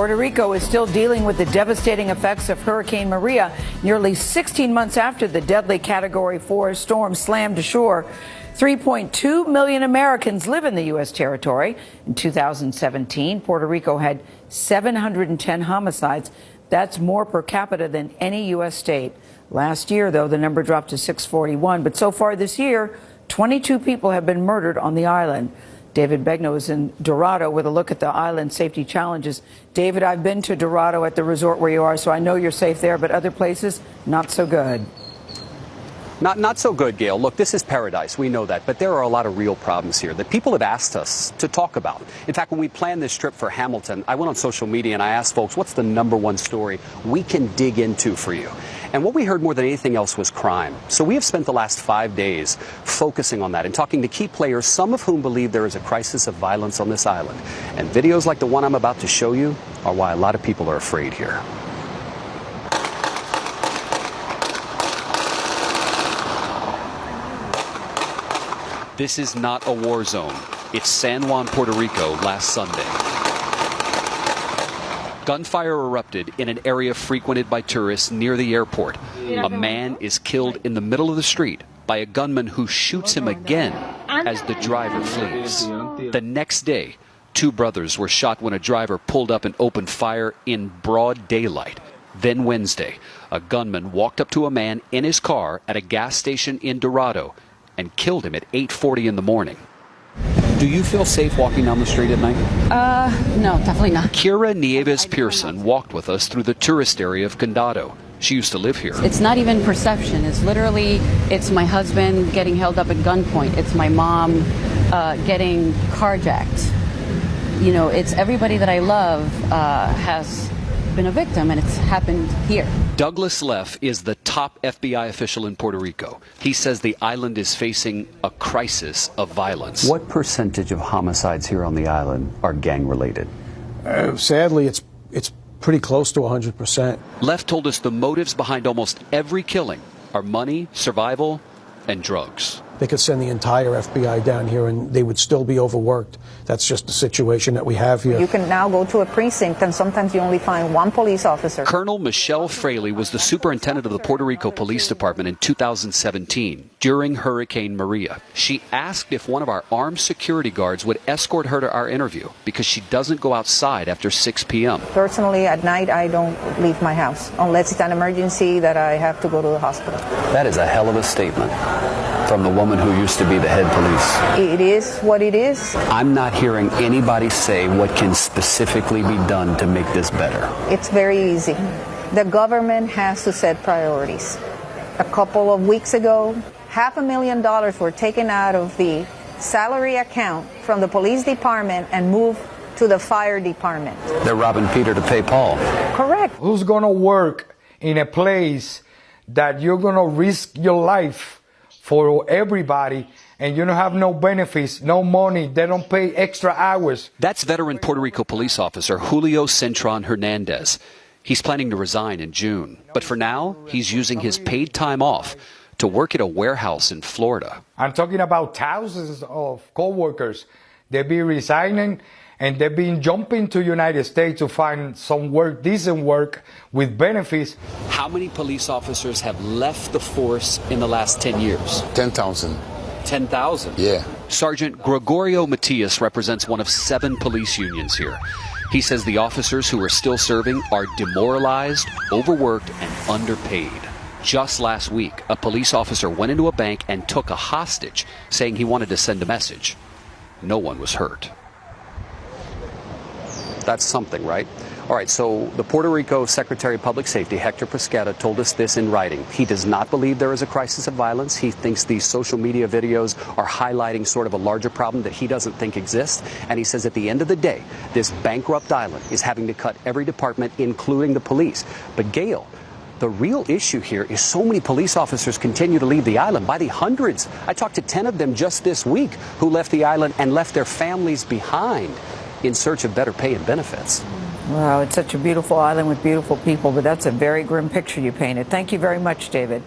Puerto Rico is still dealing with the devastating effects of Hurricane Maria nearly 16 months after the deadly Category 4 storm slammed ashore. 3.2 million Americans live in the U.S. territory. In 2017, Puerto Rico had 710 homicides. That's more per capita than any U.S. state. Last year, though, the number dropped to 641. But so far this year, 22 people have been murdered on the island. David Begnaud is in Dorado with a look at the island safety challenges. David, I've been to Dorado at the resort where you are, so I know you're safe there, but other places, not so good. Not so good, Gail. Look, this is paradise. We know that. But there are a lot of real problems here that people have asked us to talk about. In fact, when we planned this trip for Hamilton, I went on social media and I asked folks, what's the #1 story we can dig into for you? And what we heard more than anything else was crime. So we have spent the last 5 days focusing on that and talking to key players, some of whom believe there is a crisis of violence on this island. And videos like the one I'm about to show you are why a lot of people are afraid here. This is not a war zone. It's San Juan, Puerto Rico last Sunday. Gunfire erupted in an area frequented by tourists near the airport. A man is killed in the middle of the street by a gunman who shoots him again as the driver flees. The next day, 2 brothers were shot when a driver pulled up and opened fire in broad daylight. Then Wednesday, a gunman walked up to a man in his car at a gas station in Dorado and killed him at 8:40 in the morning. Do you feel safe walking down the street at night? No, definitely not. Kira Nieves Pearson walked with us through the tourist area of Condado. She used to live here. It's not even perception. It's my husband getting held up at gunpoint. It's my mom getting carjacked. You know, it's everybody that I love has been a victim, and it's happened here. Douglas Leff is the top FBI official in Puerto Rico. He says the island is facing a crisis of violence. What percentage of homicides here on the island are gang-related? Sadly, it's pretty close to 100%. Leff told us the motives behind almost every killing are money, survival, and drugs. They could send the entire FBI down here and they would still be overworked. That's just the situation that we have here. You can now go to a precinct and sometimes you only find 1 police officer. Colonel Michelle Fraley was the superintendent of the Puerto Rico Police Department in 2017 during Hurricane Maria. She asked if one of our armed security guards would escort her to our interview because she doesn't go outside after 6 p.m. Personally, at night, I don't leave my house unless it's an emergency that I have to go to the hospital. That is a hell of a statement from the woman who used to be the head police. It is what it is. I'm not hearing anybody say what can specifically be done to make this better. It's very easy. The government has to set priorities. A couple of weeks ago, $500,000 were taken out of the salary account from the police department and moved to the fire department. They're robbing Peter to pay Paul. Correct. Who's going to work in a place that you're going to risk your life for everybody, and you don't have no benefits, no money, they don't pay extra hours? That's veteran Puerto Rico police officer Julio Centron Hernandez. He's planning to resign in June, but for now, he's using his paid time off to work at a warehouse in Florida. I'm talking about thousands of co-workers. They've been resigning, and they've been jumping to United States to find some work, decent work, with benefits. How many police officers have left the force in the last 10 years? 10,000. 10,000? Yeah. Sergeant Gregorio Matias represents one of 7 police unions here. He says the officers who are still serving are demoralized, overworked, and underpaid. Just last week, a police officer went into a bank and took a hostage, saying he wanted to send a message. No one was hurt. That's something, right? All right, so the Puerto Rico Secretary of Public Safety, Hector Pesquera, told us this in writing. He does not believe there is a crisis of violence. He thinks these social media videos are highlighting sort of a larger problem that he doesn't think exists. And he says at the end of the day, this bankrupt island is having to cut every department, including the police. But Gail, the real issue here is so many police officers continue to leave the island by the hundreds. I talked to 10 of them just this week who left the island and left their families behind in search of better pay and benefits. Wow, it's such a beautiful island with beautiful people, but that's a very grim picture you painted. Thank you very much, David.